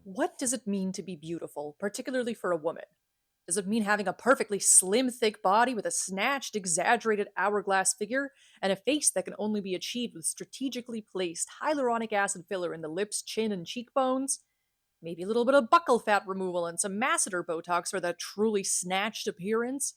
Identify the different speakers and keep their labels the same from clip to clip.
Speaker 1: What does it mean to be beautiful, particularly for a woman? Does it mean having a perfectly slim, thick body with a snatched, exaggerated hourglass figure and a face that can only be achieved with strategically placed hyaluronic acid filler in the lips, chin, and cheekbones? Maybe a little bit of buccal fat removal and some masseter Botox for that truly snatched appearance?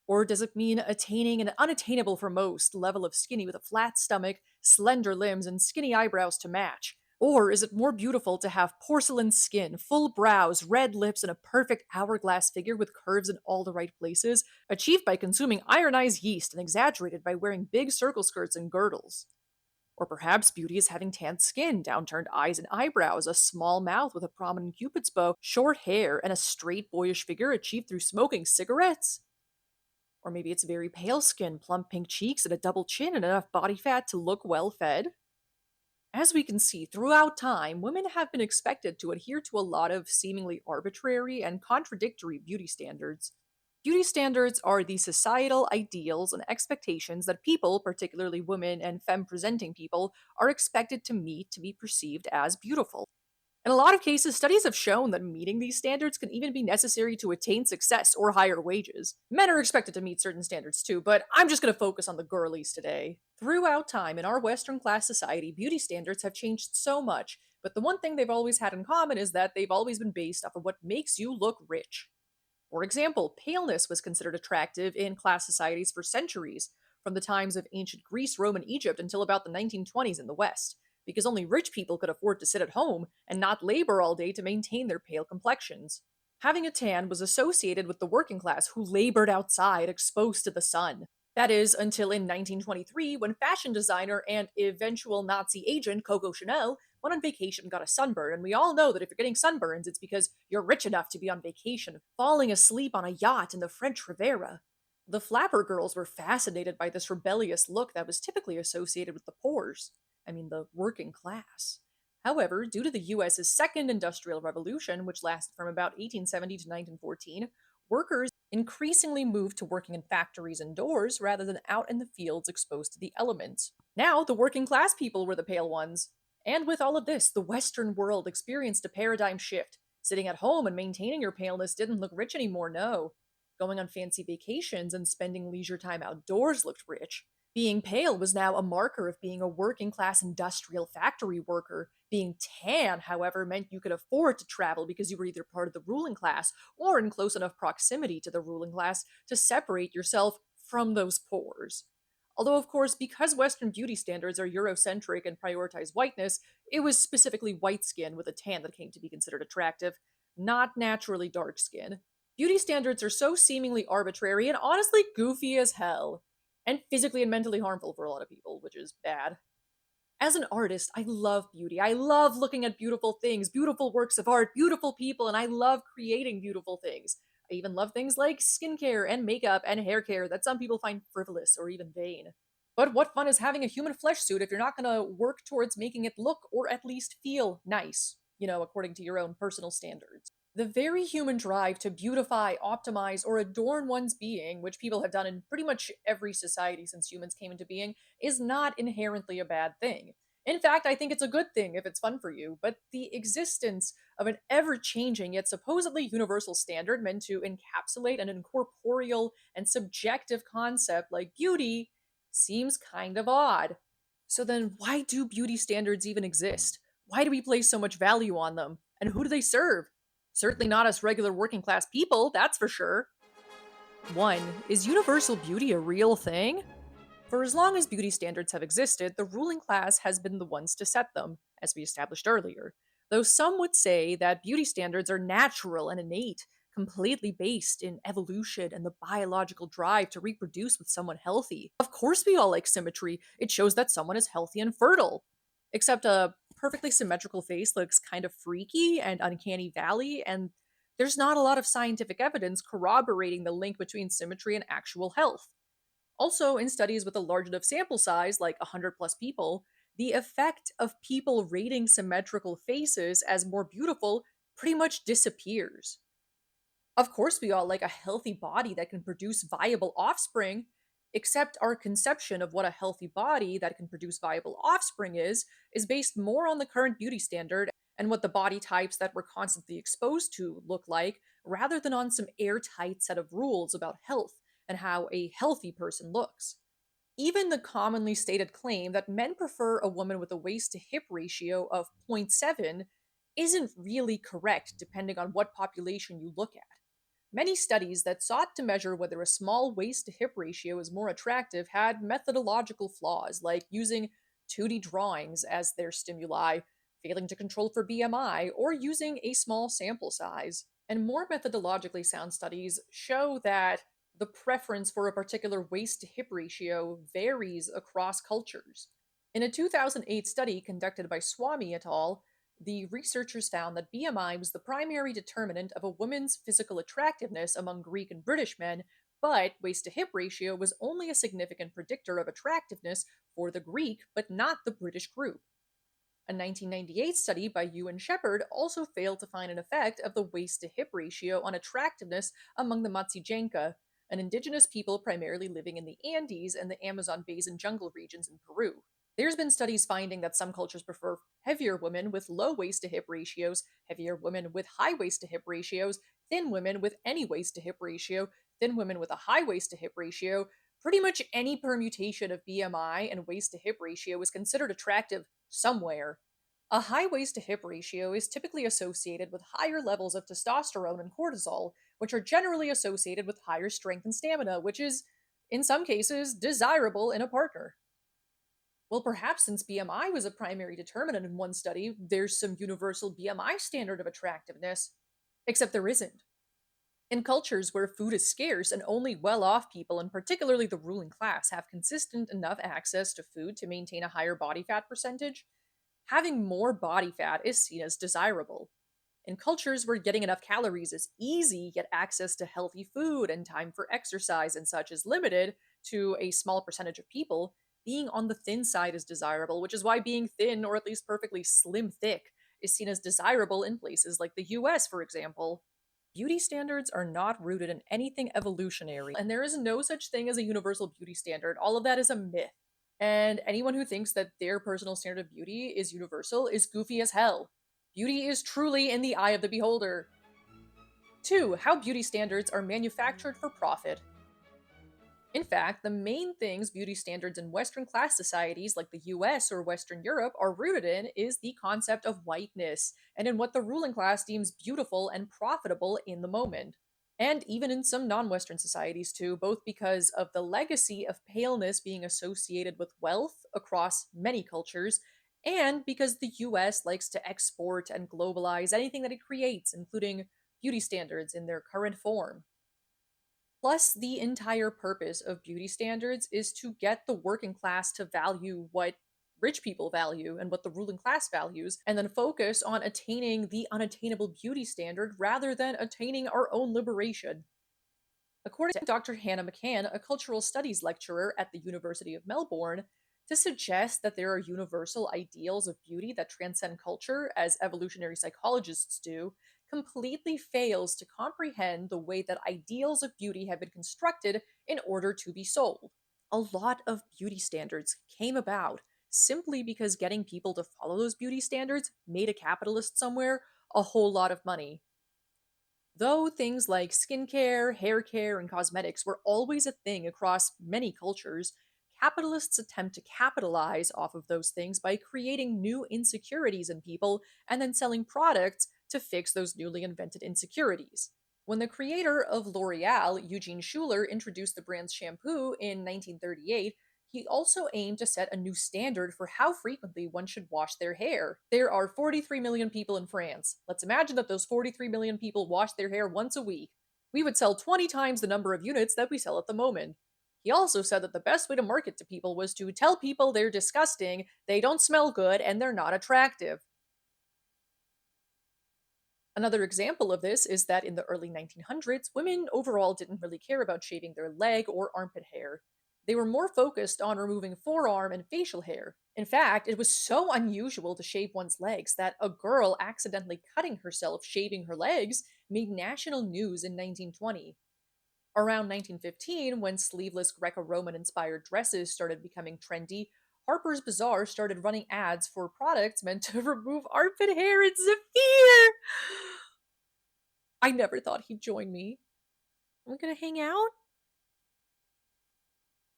Speaker 1: Or does it mean attaining an unattainable for most level of skinny with a flat stomach, slender limbs, and skinny eyebrows to match? Or is it more beautiful to have porcelain skin, full brows, red lips, and a perfect hourglass figure with curves in all the right places, achieved by consuming ironized yeast and exaggerated by wearing big circle skirts and girdles? Or perhaps beauty is having tanned skin, downturned eyes and eyebrows, a small mouth with a prominent cupid's bow, short hair, and a straight boyish figure achieved through smoking cigarettes? Or maybe it's very pale skin, plump pink cheeks, and a double chin and enough body fat to look well fed. As we can see, throughout time, women have been expected to adhere to a lot of seemingly arbitrary and contradictory beauty standards. Beauty standards are the societal ideals and expectations that people, particularly women and femme presenting people, are expected to meet to be perceived as beautiful. In a lot of cases, studies have shown that meeting these standards can even be necessary to attain success or higher wages. Men are expected to meet certain standards too, but I'm just going to focus on the girlies today. Throughout time in our Western class society, beauty standards have changed so much, but the one thing they've always had in common is that they've always been based off of what makes you look rich. For example, paleness was considered attractive in class societies for centuries, from the times of ancient Greece, Rome, and Egypt until about the 1920s in the West, because only rich people could afford to sit at home and not labor all day to maintain their pale complexions. Having a tan was associated with the working class who labored outside exposed to the sun. That is, until in 1923, when fashion designer and eventual Nazi agent Coco Chanel went on vacation and got a sunburn. And we all know that if you're getting sunburns, it's because you're rich enough to be on vacation, falling asleep on a yacht in the French Riviera. The flapper girls were fascinated by this rebellious look that was typically associated with the poors. I mean, the working class. However, due to the US's second industrial revolution, which lasted from about 1870 to 1914, workers increasingly moved to working in factories indoors rather than out in the fields exposed to the elements. Now, the working class people were the pale ones. And with all of this, the Western world experienced a paradigm shift. Sitting at home and maintaining your paleness didn't look rich anymore, no. Going on fancy vacations and spending leisure time outdoors looked rich. Being pale was now a marker of being a working class industrial factory worker. Being tan, however, meant you could afford to travel because you were either part of the ruling class or in close enough proximity to the ruling class to separate yourself from those pores. Although, of course, because Western beauty standards are Eurocentric and prioritize whiteness, it was specifically white skin with a tan that came to be considered attractive, not naturally dark skin. Beauty standards are so seemingly arbitrary and honestly goofy as hell, and physically and mentally harmful for a lot of people, which is bad. As an artist, I love beauty. I love looking at beautiful things, beautiful works of art, beautiful people, and I love creating beautiful things. I even love things like skincare and makeup and hair care that some people find frivolous or even vain. But what fun is having a human flesh suit if you're not going to work towards making it look or at least feel nice, according to your own personal standards? The very human drive to beautify, optimize, or adorn one's being, which people have done in pretty much every society since humans came into being, is not inherently a bad thing. In fact, I think it's a good thing if it's fun for you, but the existence of an ever changing yet supposedly universal standard meant to encapsulate an incorporeal and subjective concept like beauty seems kind of odd. So then, why do beauty standards even exist? Why do we place so much value on them? And who do they serve? Certainly not us regular working class people, that's for sure. 1. Is universal beauty a real thing? For as long as beauty standards have existed, the ruling class has been the ones to set them, as we established earlier. Though some would say that beauty standards are natural and innate, completely based in evolution and the biological drive to reproduce with someone healthy. Of course, we all like symmetry. It shows that someone is healthy and fertile. Except a perfectly symmetrical face looks kind of freaky and uncanny valley, and there's not a lot of scientific evidence corroborating the link between symmetry and actual health. Also, in studies with a large enough sample size, like 100 plus people, the effect of people rating symmetrical faces as more beautiful pretty much disappears. Of course, we all like a healthy body that can produce viable offspring, except our conception of what a healthy body that can produce viable offspring is based more on the current beauty standard and what the body types that we're constantly exposed to look like, rather than on some airtight set of rules about health and how a healthy person looks. Even the commonly stated claim that men prefer a woman with a waist to hip ratio of zero point 0.7 isn't really correct depending on what population you look at. Many studies that sought to measure whether a small waist to hip ratio is more attractive had methodological flaws, like using 2D drawings as their stimuli, failing to control for BMI, or using a small sample size. And more methodologically sound studies show that the preference for a particular waist to hip ratio varies across cultures. In a 2008 study conducted by Swamy et al., the researchers found that BMI was the primary determinant of a woman's physical attractiveness among Greek and British men, but waist to hip ratio was only a significant predictor of attractiveness for the Greek, but not the British group. A 1998 study by Yu and Shepard also failed to find an effect of the waist to hip ratio on attractiveness among the Matsijenka, an indigenous people primarily living in the Andes and the Amazon basin jungle regions in Peru. There's been studies finding that some cultures prefer heavier women with low waist to hip ratios, heavier women with high waist to hip ratios, thin women with any waist to hip ratio, thin women with a high waist to hip ratio. Pretty much any permutation of BMI and waist to hip ratio is considered attractive somewhere. A high waist to hip ratio is typically associated with higher levels of testosterone and cortisol, which are generally associated with higher strength and stamina, which is, in some cases, desirable in a partner. Well, perhaps since BMI was a primary determinant in one study, there's some universal BMI standard of attractiveness. Except there isn't. In cultures where food is scarce and only well off people, and particularly the ruling class, have consistent enough access to food to maintain a higher body fat percentage, having more body fat is seen as desirable. In cultures where getting enough calories is easy, yet access to healthy food and time for exercise and such is limited to a small percentage of people, being on the thin side is desirable, which is why being thin, or at least perfectly slim thick, is seen as desirable in places like the US, for example. Beauty standards are not rooted in anything evolutionary, and there is no such thing as a universal beauty standard. All of that is a myth. And anyone who thinks that their personal standard of beauty is universal is goofy as hell. Beauty is truly in the eye of the beholder. 2. How beauty standards are manufactured for profit. In fact, the main things beauty standards in Western class societies like the US or Western Europe are rooted in is the concept of whiteness, and in what the ruling class deems beautiful and profitable in the moment. And even in some non Western societies, too, both because of the legacy of paleness being associated with wealth across many cultures, and because the US likes to export and globalize anything that it creates, including beauty standards in their current form. Plus, the entire purpose of beauty standards is to get the working class to value what rich people value and what the ruling class values, and then focus on attaining the unattainable beauty standard rather than attaining our own liberation. According to Dr. Hannah McCann, a cultural studies lecturer at the University of Melbourne, to suggest that there are universal ideals of beauty that transcend culture, as evolutionary psychologists do, completely fails to comprehend the way that ideals of beauty have been constructed in order to be sold. A lot of beauty standards came about simply because getting people to follow those beauty standards made a capitalist somewhere a whole lot of money. Though things like skincare, hair care, and cosmetics were always a thing across many cultures, capitalists attempt to capitalize off of those things by creating new insecurities in people and then selling products to fix those newly invented insecurities. When the creator of L'Oreal, Eugene Schuler, introduced the brand's shampoo in 1938, he also aimed to set a new standard for how frequently one should wash their hair. There are 43 million people in France. Let's imagine that those 43 million people wash their hair once a week. We would sell 20 times the number of units that we sell at the moment. He also said that the best way to market to people was to tell people they're disgusting, they don't smell good, and they're not attractive. Another example of this is that in the early 1900s, women overall didn't really care about shaving their leg or armpit hair. They were more focused on removing forearm and facial hair. In fact, it was so unusual to shave one's legs that a girl accidentally cutting herself shaving her legs made national news in 1920. Around 1915, when sleeveless Greco Roman inspired dresses started becoming trendy, Harper's Bazaar started running ads for products meant to remove armpit hair and Zafir. I never thought he'd join me. We're gonna hang out?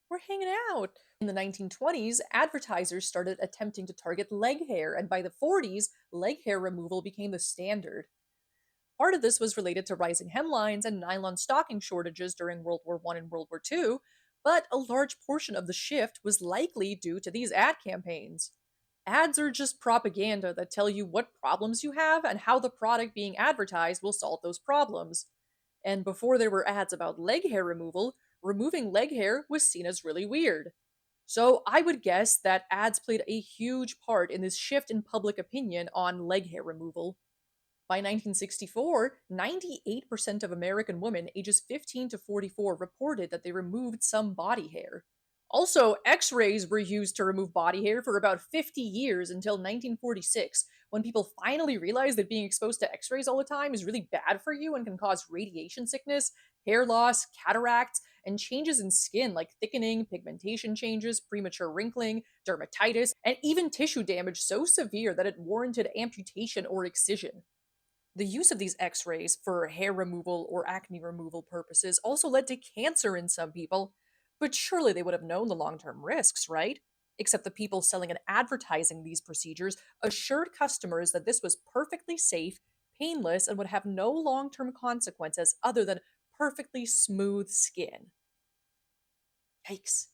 Speaker 1: We're hanging out. In the 1920s, advertisers started attempting to target leg hair, and by the 40s, leg hair removal became the standard. Part of this was related to rising hemlines and nylon stocking shortages during World War I and World War II, but a large portion of the shift was likely due to these ad campaigns. Ads are just propaganda that tell you what problems you have and how the product being advertised will solve those problems. And before there were ads about leg hair removal, removing leg hair was seen as really weird. So I would guess that ads played a huge part in this shift in public opinion on leg hair removal. By 1964, 98% of American women ages 15 to 44 reported that they removed some body hair. Also, x rays were used to remove body hair for about 50 years until 1946, when people finally realized that being exposed to x rays all the time is really bad for you and can cause radiation sickness, hair loss, cataracts, and changes in skin like thickening, pigmentation changes, premature wrinkling, dermatitis, and even tissue damage so severe that it warranted amputation or excision. The use of these x rays for hair removal or acne removal purposes also led to cancer in some people, but surely they would have known the long term risks, right? Except the people selling and advertising these procedures assured customers that this was perfectly safe, painless, and would have no long term consequences other than perfectly smooth skin. Yikes.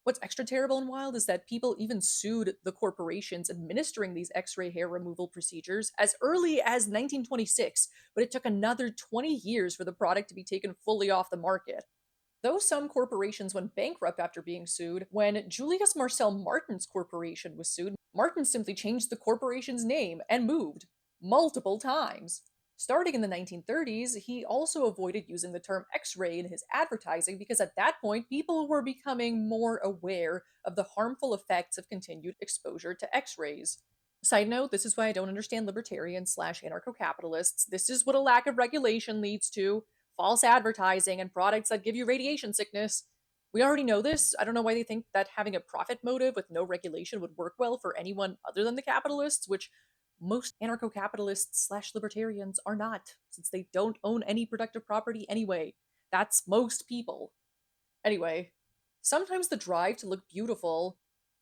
Speaker 1: What's extra terrible and wild is that people even sued the corporations administering these x ray hair removal procedures as early as 1926, but it took another 20 years for the product to be taken fully off the market. Though some corporations went bankrupt after being sued, when Julius Marcel Martin's corporation was sued, Martin simply changed the corporation's name and moved multiple times. Starting in the 1930s, he also avoided using the term X ray in his advertising because at that point, people were becoming more aware of the harmful effects of continued exposure to X rays. Side note, this is why I don't understand libertarians slash anarcho capitalists. This is what a lack of regulation leads to false advertising and products that give you radiation sickness. We already know this. I don't know why they think that having a profit motive with no regulation would work well for anyone other than the capitalists, which most anarcho capitalists slash libertarians are not, since they don't own any productive property anyway. That's most people. Anyway, sometimes the drive to look beautiful,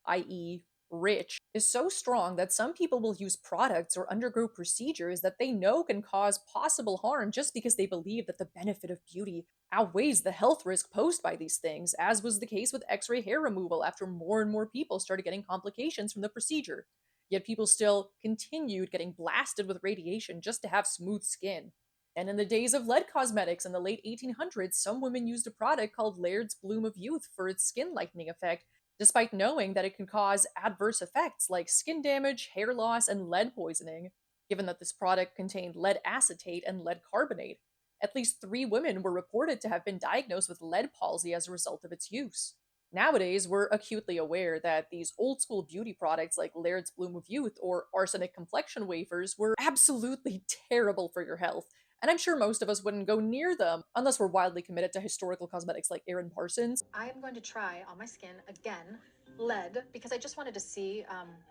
Speaker 1: i.e., rich, is so strong that some people will use products or undergo procedures that they know can cause possible harm just because they believe that the benefit of beauty outweighs the health risk posed by these things, as was the case with x ray hair removal after more and more people started getting complications from the procedure. Yet people still continued getting blasted with radiation just to have smooth skin. And in the days of lead cosmetics in the late 1800s, some women used a product called Laird's Bloom of Youth for its skin lightening effect, despite knowing that it can cause adverse effects like skin damage, hair loss, and lead poisoning. Given that this product contained lead acetate and lead carbonate, at least 3 women were reported to have been diagnosed with lead palsy as a result of its use. Nowadays, we're acutely aware that these old school beauty products like Laird's Bloom of Youth or arsenic complexion wafers were absolutely terrible for your health, and I'm sure most of us wouldn't go near them unless we're wildly committed to historical cosmetics like Erin Parsons.
Speaker 2: I am going to try on my skin again lead because I just wanted to see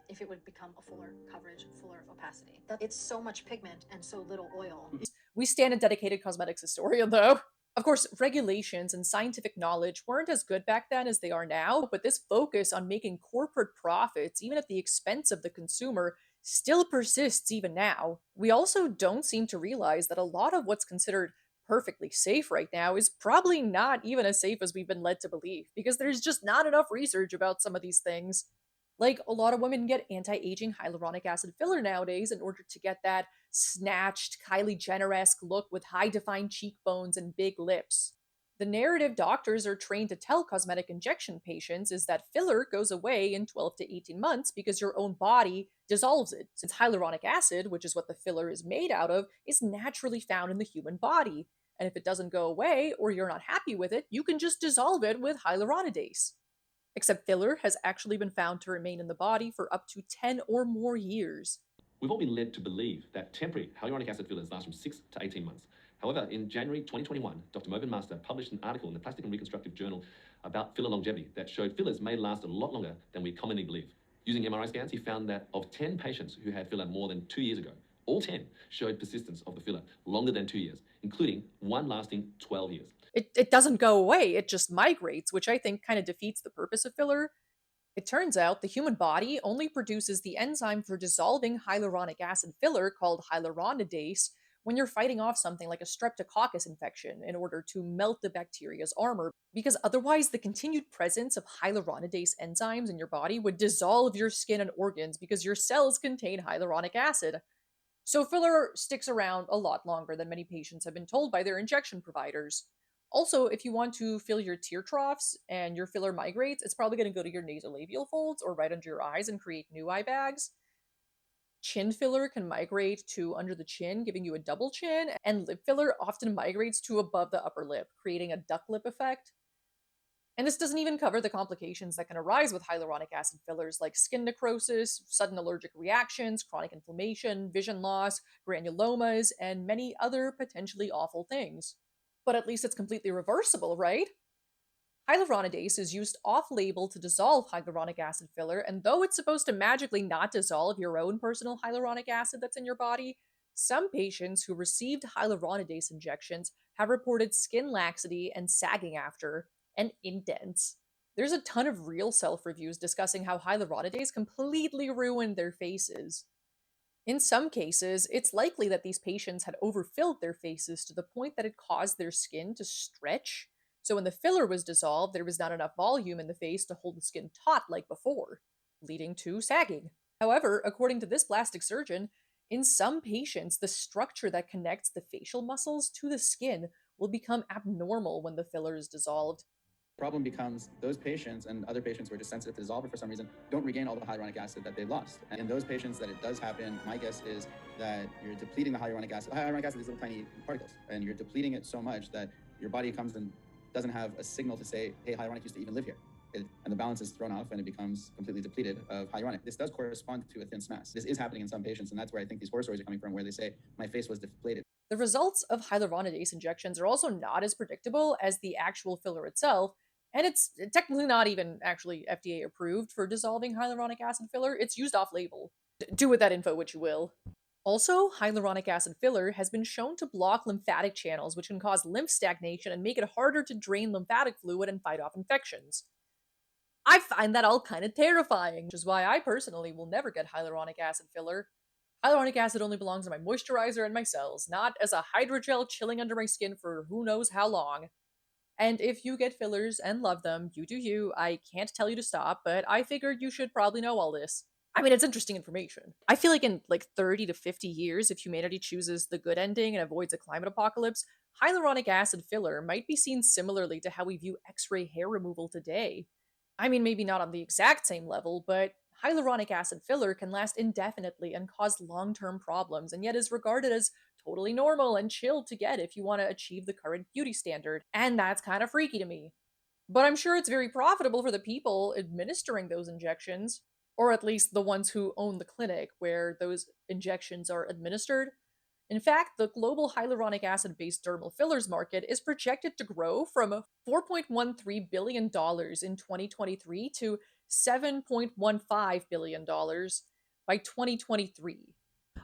Speaker 2: if it would become a fuller coverage, fuller opacity. It's so much pigment and so little oil.
Speaker 1: We stand a dedicated cosmetics historian, though. Of course, regulations and scientific knowledge weren't as good back then as they are now, but this focus on making corporate profits, even at the expense of the consumer, still persists even now. We also don't seem to realize that a lot of what's considered perfectly safe right now is probably not even as safe as we've been led to believe, because there's just not enough research about some of these things. Like, a lot of women get anti aging hyaluronic acid filler nowadays in order to get that snatched, Kylie Jenner esque look with high defined cheekbones and big lips. The narrative doctors are trained to tell cosmetic injection patients is that filler goes away in 12 to 18 months because your own body dissolves it, since hyaluronic acid, which is what the filler is made out of, is naturally found in the human body. And if it doesn't go away or you're not happy with it, you can just dissolve it with hyaluronidase. Except filler has actually been found to remain in the body for up to 10 or more years.
Speaker 3: We've all been led to believe that temporary hyaluronic acid fillers last from 6 to 18 months. However, in January 2021, Dr. Moban Master published an article in the Plastic and Reconstructive Journal about filler longevity that showed fillers may last a lot longer than we commonly believe. Using MRI scans, he found that of 10 patients who had filler more than 2 years ago, all 10 showed persistence of the filler longer than 2 years, including one lasting 12 years.
Speaker 1: It doesn't go away, it just migrates, which I think kind of defeats the purpose of filler. It turns out the human body only produces the enzyme for dissolving hyaluronic acid filler called hyaluronidase when you're fighting off something like a streptococcus infection in order to melt the bacteria's armor, because otherwise the continued presence of hyaluronidase enzymes in your body would dissolve your skin and organs because your cells contain hyaluronic acid. So filler sticks around a lot longer than many patients have been told by their injection providers. Also, if you want to fill your tear troughs and your filler migrates, it's probably going to go to your nasolabial folds or right under your eyes and create new eye bags. Chin filler can migrate to under the chin, giving you a double chin, and lip filler often migrates to above the upper lip, creating a duck lip effect. And this doesn't even cover the complications that can arise with hyaluronic acid fillers like skin necrosis, sudden allergic reactions, chronic inflammation, vision loss, granulomas, and many other potentially awful things. But at least it's completely reversible, right? Hyaluronidase is used off label to dissolve hyaluronic acid filler, and though it's supposed to magically not dissolve your own personal hyaluronic acid that's in your body, some patients who received hyaluronidase injections have reported skin laxity and sagging after, and indents. There's a ton of real self reviews discussing how hyaluronidase completely ruined their faces. In some cases, it's likely that these patients had overfilled their faces to the point that it caused their skin to stretch. So when the filler was dissolved, there was not enough volume in the face to hold the skin taut like before, leading to sagging. However, according to this plastic surgeon, in some patients, the structure that connects the facial muscles to the skin will become abnormal when the filler is dissolved.
Speaker 4: Problem becomes those patients and other patients who are just sensitive to dissolver for some reason don't regain all the hyaluronic acid that they lost. And in those patients that it does happen, my guess is that you're depleting the hyaluronic acid. Hyaluronic acid is little tiny particles, and you're depleting it so much that your body comes and doesn't have a signal to say, hey, hyaluronic used to even live here. And the balance is thrown off and it becomes completely depleted of hyaluronic. This does correspond to a thin mass. This is happening in some patients, and that's where I think these horror stories are coming from, where they say, my face was deflated.
Speaker 1: The results of hyaluronidase injections are also not as predictable as the actual filler itself, and it's technically not even actually FDA approved for dissolving hyaluronic acid filler. It's used off label. Do with that info what you will. Also, hyaluronic acid filler has been shown to block lymphatic channels, which can cause lymph stagnation and make it harder to drain lymphatic fluid and fight off infections. I find that all kind of terrifying, which is why I personally will never get hyaluronic acid filler. Hyaluronic acid only belongs in my moisturizer and my cells, not as a hydrogel chilling under my skin for who knows how long. And if you get fillers and love them, you do you. I can't tell you to stop, but I figured you should probably know all this. I mean, it's interesting information. I feel like in like 30 to 50 years, if humanity chooses the good ending and avoids a climate apocalypse, hyaluronic acid filler might be seen similarly to how we view X-ray hair removal today. I mean, maybe not on the exact same level, but hyaluronic acid filler can last indefinitely and cause long term problems, and yet is regarded as totally normal and chill to get if you want to achieve the current beauty standard. And that's kind of freaky to me. But I'm sure it's very profitable for the people administering those injections, or at least the ones who own the clinic where those injections are administered. In fact, the global hyaluronic acid based dermal fillers market is projected to grow from $4.13 billion in 2023 to $7.15 billion by 2023.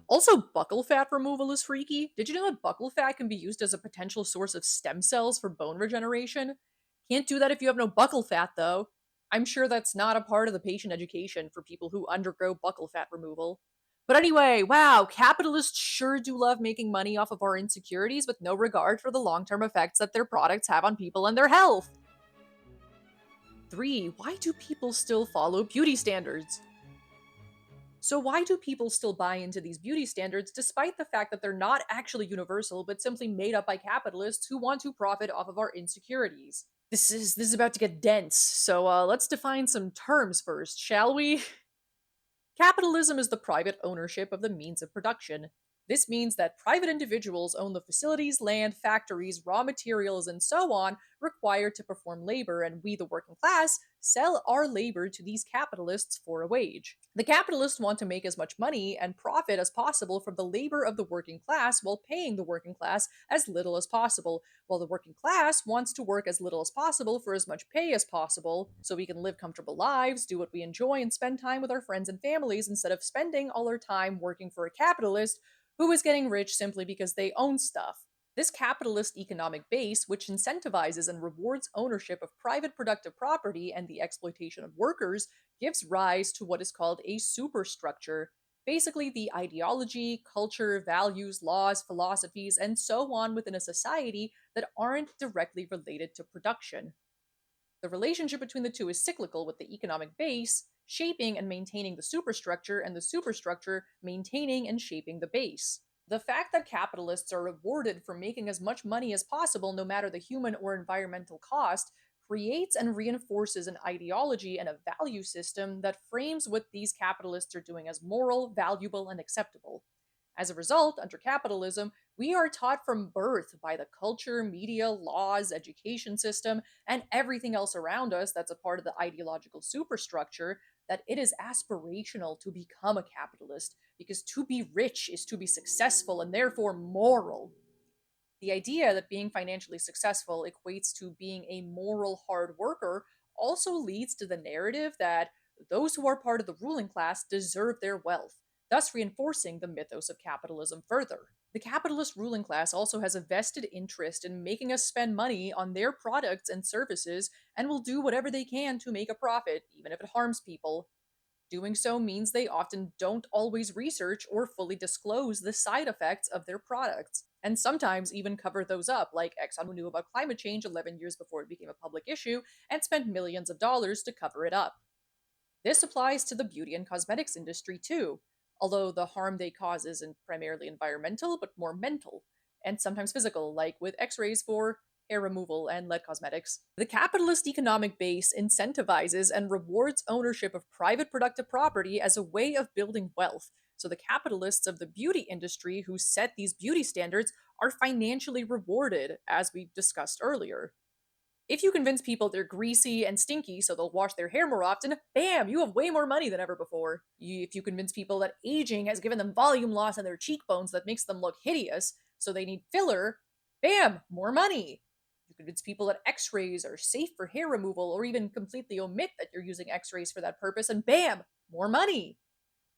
Speaker 1: Also, buccal fat removal is freaky. Did you know that buccal fat can be used as a potential source of stem cells for bone regeneration? Can't do that if you have no buccal fat, though. I'm sure that's not a part of the patient education for people who undergo buccal fat removal. But anyway, wow, capitalists sure do love making money off of our insecurities with no regard for the long term effects that their products have on people and their health. 3. Why do people still follow beauty standards? So, why do people still buy into these beauty standards despite the fact that they're not actually universal but simply made up by capitalists who want to profit off of our insecurities? This is about to get dense, so let's define some terms first, shall we? Capitalism is the private ownership of the means of production. This means that private individuals own the facilities, land, factories, raw materials, and so on required to perform labor, and we, the working class, sell our labor to these capitalists for a wage. The capitalists want to make as much money and profit as possible from the labor of the working class while paying the working class as little as possible, while the working class wants to work as little as possible for as much pay as possible so we can live comfortable lives, do what we enjoy, and spend time with our friends and families instead of spending all our time working for a capitalist who is getting rich simply because they own stuff. This capitalist economic base, which incentivizes and rewards ownership of private productive property and the exploitation of workers, gives rise to what is called a superstructure. Basically, the ideology, culture, values, laws, philosophies, and so on within a society that aren't directly related to production. The relationship between the two is cyclical, with the economic base shaping and maintaining the superstructure, and the superstructure maintaining and shaping the base. The fact that capitalists are rewarded for making as much money as possible, no matter the human or environmental cost, creates and reinforces an ideology and a value system that frames what these capitalists are doing as moral, valuable, and acceptable. As a result, under capitalism, we are taught from birth by the culture, media, laws, education system, and everything else around us that's a part of the ideological superstructure that it is aspirational to become a capitalist because to be rich is to be successful and therefore moral. The idea that being financially successful equates to being a moral hard worker also leads to the narrative that those who are part of the ruling class deserve their wealth, thus reinforcing the mythos of capitalism further. The capitalist ruling class also has a vested interest in making us spend money on their products and services and will do whatever they can to make a profit, even if it harms people. Doing so means they often don't always research or fully disclose the side effects of their products, and sometimes even cover those up, like Exxon, who knew about climate change 11 years before it became a public issue and spent millions of dollars to cover it up. This applies to the beauty and cosmetics industry too, although the harm they cause isn't primarily environmental but more mental, and sometimes physical, like with x rays for hair removal and lead cosmetics. The capitalist economic base incentivizes and rewards ownership of private productive property as a way of building wealth. So the capitalists of the beauty industry who set these beauty standards are financially rewarded, as we discussed earlier. If you convince people they're greasy and stinky so they'll wash their hair more often, bam, you have way more money than ever before. If you convince people that aging has given them volume loss in their cheekbones that makes them look hideous, so they need filler, bam, more money. You convince people that x rays are safe for hair removal or even completely omit that you're using x rays for that purpose, and bam, more money.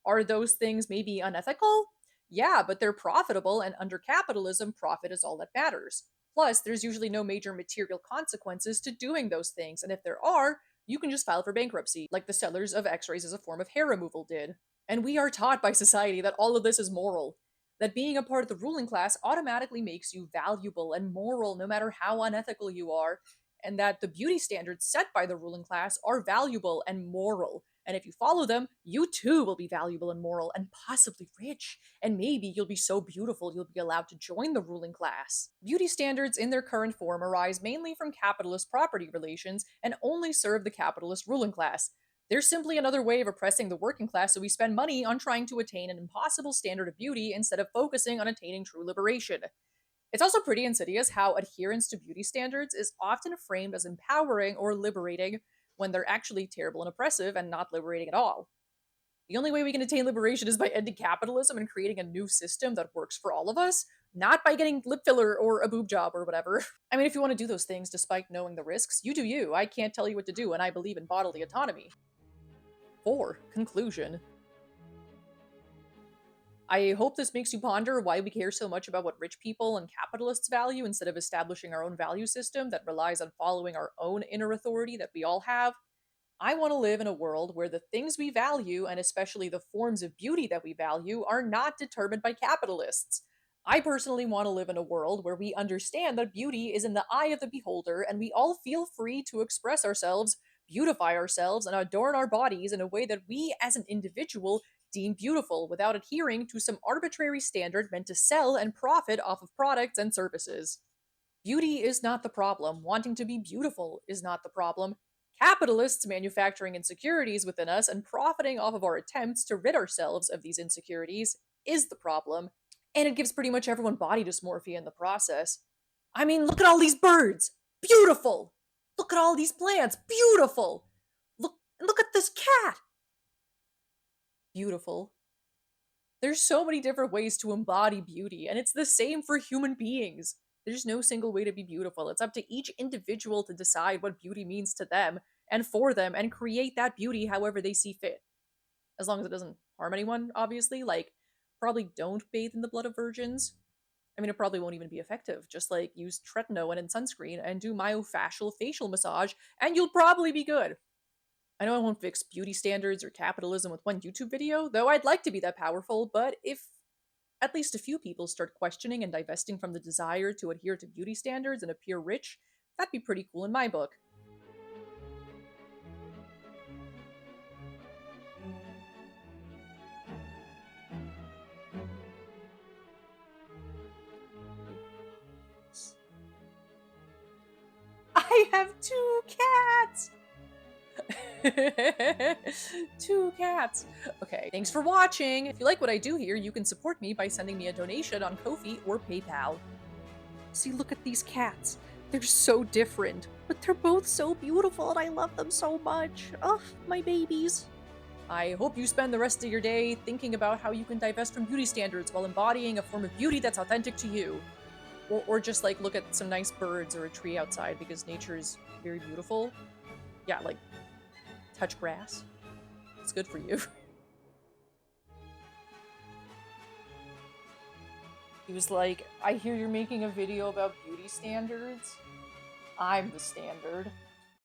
Speaker 1: Are those things maybe unethical? Yeah, but they're profitable, and under capitalism, profit is all that matters. Plus, there's usually no major material consequences to doing those things, and if there are, you can just file for bankruptcy, like the sellers of x rays as a form of hair removal did. And we are taught by society that all of this is moral. That being a part of the ruling class automatically makes you valuable and moral no matter how unethical you are, and that the beauty standards set by the ruling class are valuable and moral. And if you follow them, you too will be valuable and moral and possibly rich. And maybe you'll be so beautiful you'll be allowed to join the ruling class. Beauty standards in their current form arise mainly from capitalist property relations and only serve the capitalist ruling class. They're simply another way of oppressing the working class, so we spend money on trying to attain an impossible standard of beauty instead of focusing on attaining true liberation. It's also pretty insidious how adherence to beauty standards is often framed as empowering or liberating when they're actually terrible and oppressive and not liberating at all. The only way we can attain liberation is by ending capitalism and creating a new system that works for all of us, not by getting lip filler or a boob job or whatever. I mean, if you want to do those things despite knowing the risks, you do you. I can't tell you what to do, and I believe in bodily autonomy. 4. Conclusion. I hope this makes you ponder why we care so much about what rich people and capitalists value instead of establishing our own value system that relies on following our own inner authority that we all have. I want to live in a world where the things we value, and especially the forms of beauty that we value, are not determined by capitalists. I personally want to live in a world where we understand that beauty is in the eye of the beholder and we all feel free to express ourselves, beautify ourselves, and adorn our bodies in a way that we as an individual deem beautiful without adhering to some arbitrary standard meant to sell and profit off of products and services. Beauty is not the problem. Wanting to be beautiful is not the problem. Capitalists manufacturing insecurities within us and profiting off of our attempts to rid ourselves of these insecurities is the problem. And it gives pretty much everyone body dysmorphia in the process. I mean, look at all these birds! Beautiful! Look at all these plants! Beautiful! Look at this cat! Beautiful. There's so many different ways to embody beauty, and it's the same for human beings. There's no single way to be beautiful. It's up to each individual to decide what beauty means to them and for them and create that beauty however they see fit. As long as it doesn't harm anyone, obviously. Like, probably don't bathe in the blood of virgins. I mean, it probably won't even be effective. Just like use tretinoin and sunscreen and do myofascial facial massage, and you'll probably be good. I know I won't fix beauty standards or capitalism with one YouTube video, though I'd like to be that powerful, but if at least a few people start questioning and divesting from the desire to adhere to beauty standards and appear rich, that'd be pretty cool in my book. I have 2 cats! 2 cats. Okay, thanks for watching. If you like what I do here, you can support me by sending me a donation on Ko-fi or PayPal. See, look at these cats. They're so different, but they're both so beautiful and I love them so much. Ugh, my babies. I hope you spend the rest of your day thinking about how you can divest from beauty standards while embodying a form of beauty that's authentic to you. Or just like look at some nice birds or a tree outside because nature is very beautiful. Yeah, like touch grass. It's good for you. He was like, I hear you're making a video about beauty standards. I'm the standard.